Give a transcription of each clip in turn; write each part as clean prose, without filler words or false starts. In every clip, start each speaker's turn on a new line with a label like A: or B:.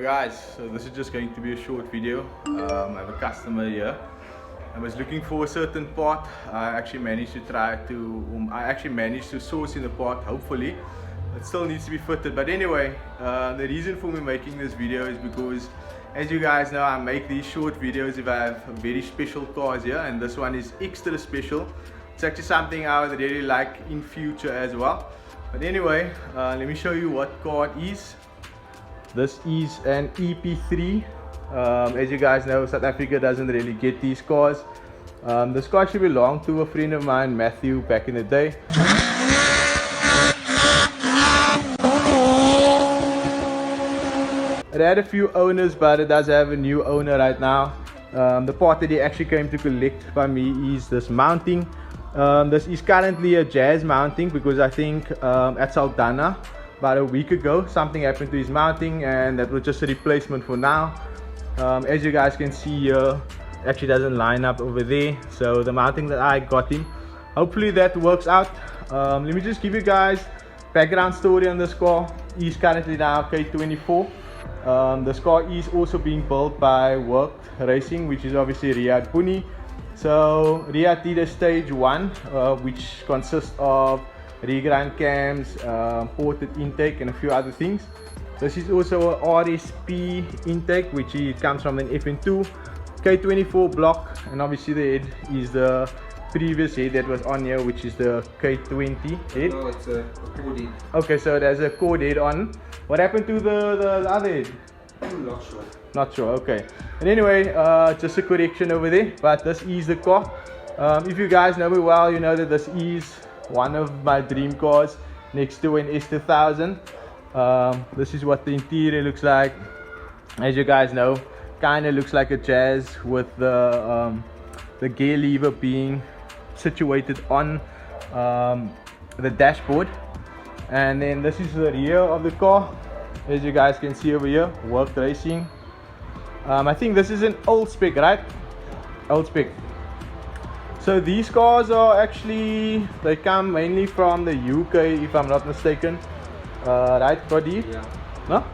A: guys, so this is just going to be a short video. I have a customer here. I was looking for a certain part. I actually managed to source in the part, hopefully. It still needs to be fitted, but anyway, the reason for me making this video is because, as you guys know, I make these short videos if I have very special cars here, and this one is extra special. It's actually something I would really like in future as well. But anyway, let me show you what car it is. This is an EP3. As you guys know, South Africa doesn't really get these cars. This car actually belonged to a friend of mine, Matthew, back in the day. It had a few owners, but it does have a new owner right now. The part that he actually came to collect by me is this mounting. This is currently a Jazz mounting because I think at Saldanha about a week ago something happened to his mounting, and that was just a replacement for now. As you guys can see here, actually doesn't line up over there, so the mounting that I got him, hopefully that works out. Let me just give you guys background story on this car. He's currently now K24. This car is also being built by Worked Racing, which is obviously Riyadh Puni. So Riyadh did a stage 1, which consists of regrind cams, ported intake and a few other things. This is also a RSP intake, which comes from an FN2 K24 block, and obviously the head is the previous head that was on here, which is the K20 head.
B: No, it's a cord head.
A: Okay, so there's a cord head on. What happened to the other head?
B: I'm not sure.
A: Not sure, okay. And anyway, just a correction over there, but this is the car. If you guys know me well, you know that this is one of my dream cars next to an S2000. This is what the interior looks like. As you guys know, kind of looks like a Jazz with the gear lever being situated on the dashboard. And then this is the rear of the car. As you guys can see over here, Worked Racing. I think this is an old spec, right? Old spec. So these cars are actually, they come mainly from the UK, if I'm not mistaken. Right, Cody?
B: Yeah.
A: No?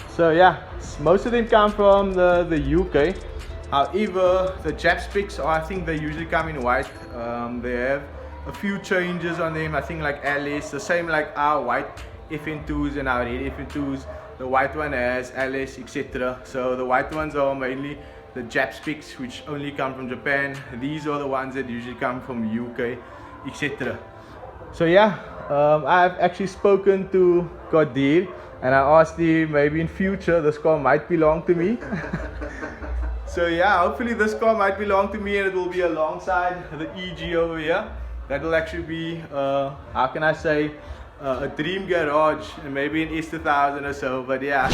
A: So yeah, most of them come from the UK. However, the Jap specs, I think they usually come in white. They have a few changes on them. I think like LS, the same like our white FN2s and our red FN2s. The white one has LS, etc. So the white ones are mainly the Jap specs, which only come from Japan. These are the ones that usually come from UK, etc. So yeah, I've actually spoken to Godil, and I asked him maybe in future this car might belong to me. So yeah, hopefully this car might belong to me, and it will be alongside the EG over here. That will actually be, how can I say, a dream garage, and maybe an S2000 or so, but yeah.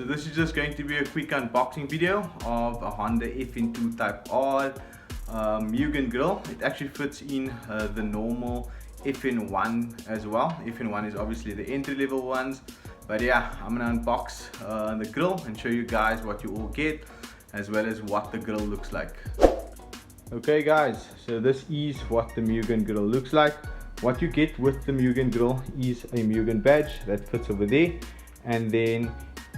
A: So this is just going to be a quick unboxing video of a Honda FN2 Type R Mugen grill. It actually fits in the normal FN1 as well. FN1 is obviously the entry level ones, but yeah, I'm gonna unbox the grill and show you guys what you all get, as well as what the grill looks like. Okay guys, so this is what the Mugen grill looks like. What you get with the Mugen grill is a Mugen badge that fits over there, and then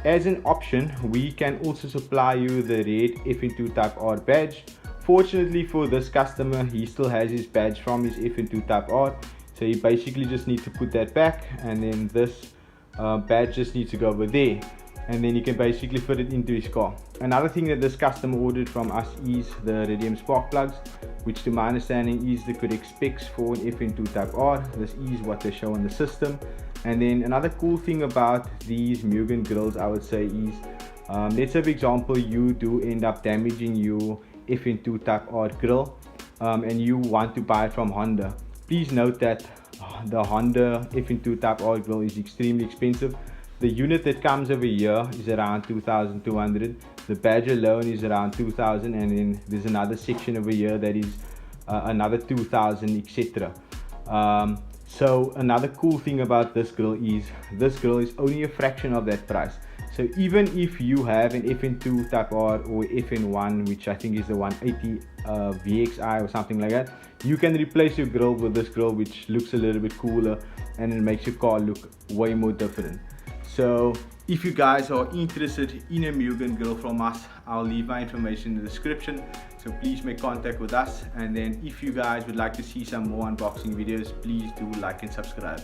A: as an option we can also supply you the red FN2 Type R badge. Fortunately for this customer, he still has his badge from his FN2 Type R, so he basically just needs to put that back, and then this badge just needs to go over there, and then you can basically fit it into his car. Another thing that this customer ordered from us is the radium spark plugs, which to my understanding is the correct specs for an FN2 Type R. This is what they show on the system. And then another cool thing about these Mugen grills, I would say, is let's say for example you do end up damaging your FN2 Type R grill and you want to buy it from Honda. Please note that the Honda FN2 Type R grill is extremely expensive. The unit that comes over here is around 2,200. The badge alone is around 2,000, and then there's another section over here that is another 2,000, etc. So another cool thing about this grill is only a fraction of that price. So even if you have an FN2 Type R or FN1, which I think is the 180 VXI or something like that, you can replace your grill with this grill, which looks a little bit cooler and it makes your car look way more different. So if you guys are interested in a Mugen grill from us, I'll leave my information in the description, so please make contact with us. And then if you guys would like to see some more unboxing videos, please do like and subscribe.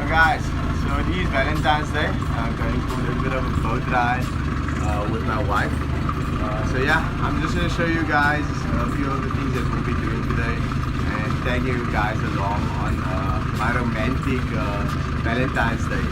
A: Guys, so it is Valentine's Day. I'm going for a little bit of a boat ride with my wife. So yeah, I'm just going to show you guys a few of the things that we'll be doing today and tag you guys along on my romantic Valentine's Day.